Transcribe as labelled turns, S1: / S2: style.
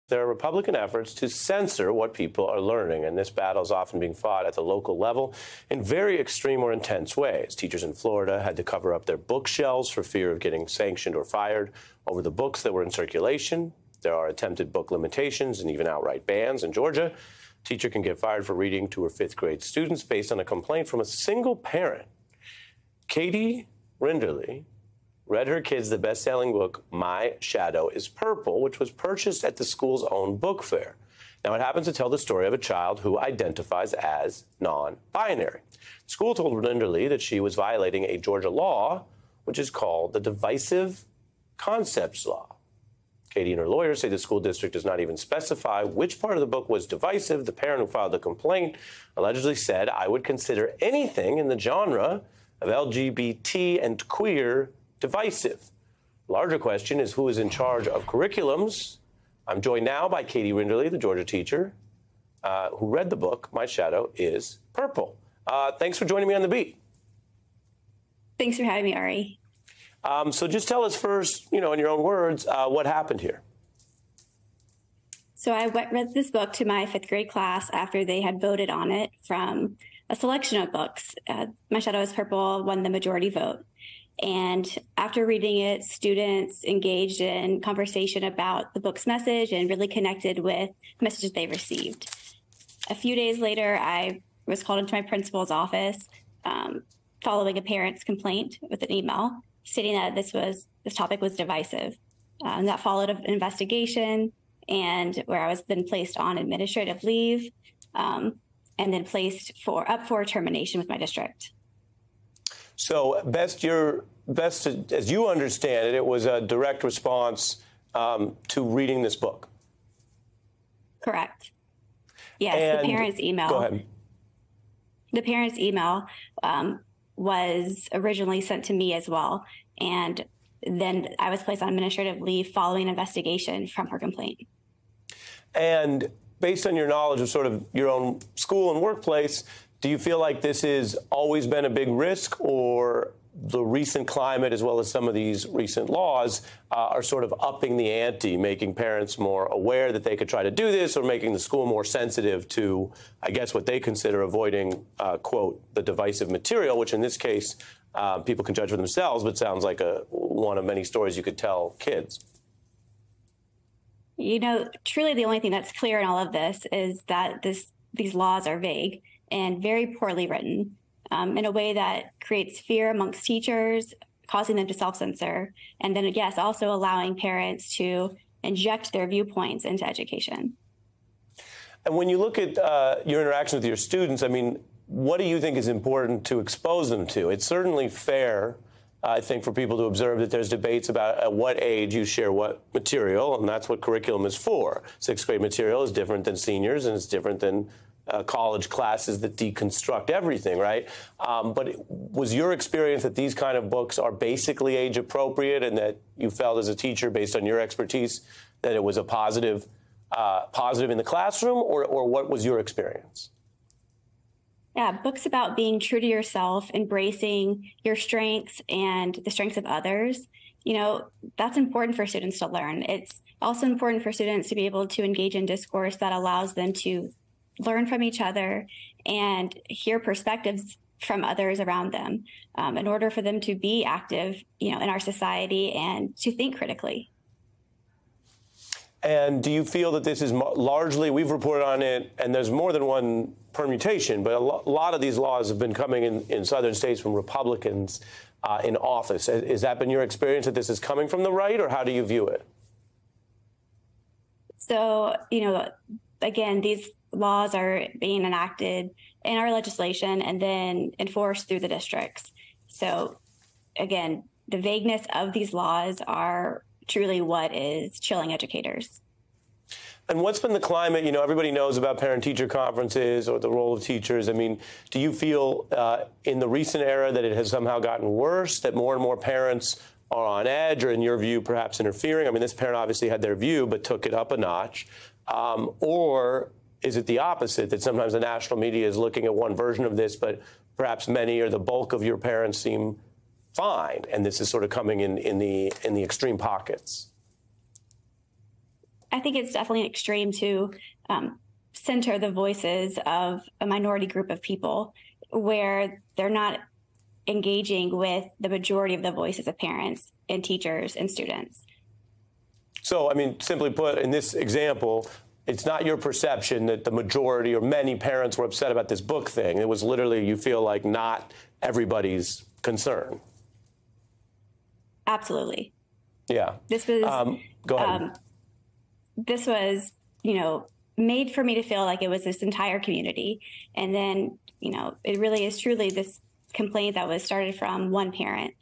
S1: There are Republican efforts to censor what people are learning, and this battle is often being fought at the local level in very extreme or intense ways. Teachers in Florida had to cover up their bookshelves for fear of getting sanctioned or fired over the books that were in circulation. There are attempted book limitations and even outright bans. In Georgia, a teacher can get fired for reading to her fifth-grade students based on a complaint from a single parent. Katie Rinderly read her kids the best-selling book, My Shadow is Purple, which was purchased at the school's own book fair. Now, it happens to tell the story of a child who identifies as non-binary. The school told Rinderly that she was violating a Georgia law, which is called the Divisive Concepts Law. Katie and her lawyers say the school district does not even specify which part of the book was divisive. The parent who filed the complaint allegedly said, "I would consider anything in the genre of LGBT and queer divisive." Larger question is who is in charge of curriculums. I'm joined now by Katie Rinderly, the Georgia teacher, who read the book, My Shadow is Purple. Thanks for joining me on The Beat.
S2: Thanks for having me, Ari.
S1: So just tell us first, in your own words, what happened here.
S2: So I read this book to my fifth grade class after they had voted on it from a selection of books. My Shadow is Purple won the majority vote. And after reading it, students engaged in conversation about the book's message and really connected with the messages they received. A few days later, I was called into my principal's office following a parent's complaint with an email stating that this topic was divisive. And that followed an investigation and where I was then placed on administrative leave and then placed up for termination with my district.
S1: So best as you understand it, it was a direct response to reading this book.
S2: Correct. Yes, the parents' email.
S1: Go ahead.
S2: The parents' email was originally sent to me as well. And then I was placed on administrative leave following an investigation from her complaint. And
S1: based on your knowledge of sort of your own school and workplace, do you feel like this has always been a big risk, or the recent climate, as well as some of these recent laws, are sort of upping the ante, making parents more aware that they could try to do this, or making the school more sensitive to, I guess, what they consider avoiding, quote, the divisive material, which in this case, people can judge for themselves, but sounds like one of many stories you could tell kids?
S2: Truly the only thing that's clear in all of this is that these laws are vague and very poorly written in a way that creates fear amongst teachers, causing them to self-censor, and then, yes, also allowing parents to inject their viewpoints into education.
S1: And when you look at your interaction with your students, I mean, what do you think is important to expose them to? It's certainly fair, I think, for people to observe that there's debates about at what age you share what material, and that's what curriculum is for. Sixth grade material is different than seniors, and it's different than college classes that deconstruct everything, right? But was your experience that these kind of books are basically age appropriate, and that you felt as a teacher, based on your expertise, that it was a positive in the classroom, or what was your experience?
S2: Yeah, books about being true to yourself, embracing your strengths and the strengths of others, that's important for students to learn. It's also important for students to be able to engage in discourse that allows them to learn from each other and hear perspectives from others around them in order for them to be active, in our society and to think critically.
S1: And do you feel that this is largely, we've reported on it, and there's more than one permutation, but a lot of these laws have been coming in southern states from Republicans in office. Has that been your experience, that this is coming from the right, or how do you view it?
S2: So, again, these laws are being enacted in our legislation and then enforced through the districts. So, again, the vagueness of these laws are truly what is chilling educators.
S1: And what's been the climate? Everybody knows about parent-teacher conferences or the role of teachers. I mean, do you feel in the recent era that it has somehow gotten worse, that more and more parents are on edge, or in your view, perhaps interfering? I mean, this parent obviously had their view, but took it up a notch. Or is it the opposite, that sometimes the national media is looking at one version of this, but perhaps many or the bulk of your parents seem fine, and this is sort of coming in the extreme pockets?
S2: I think it's definitely an extreme to center the voices of a minority group of people where they're not engaging with the majority of the voices of parents and teachers and students.
S1: So, I mean, simply put, in this example, it's not your perception that the majority or many parents were upset about this book thing. It was literally, you feel like, not everybody's concern.
S2: Absolutely.
S1: Yeah.
S2: This was,
S1: go ahead.
S2: This was, made for me to feel like it was this entire community. And then, it really is truly this complaint that was started from one parent.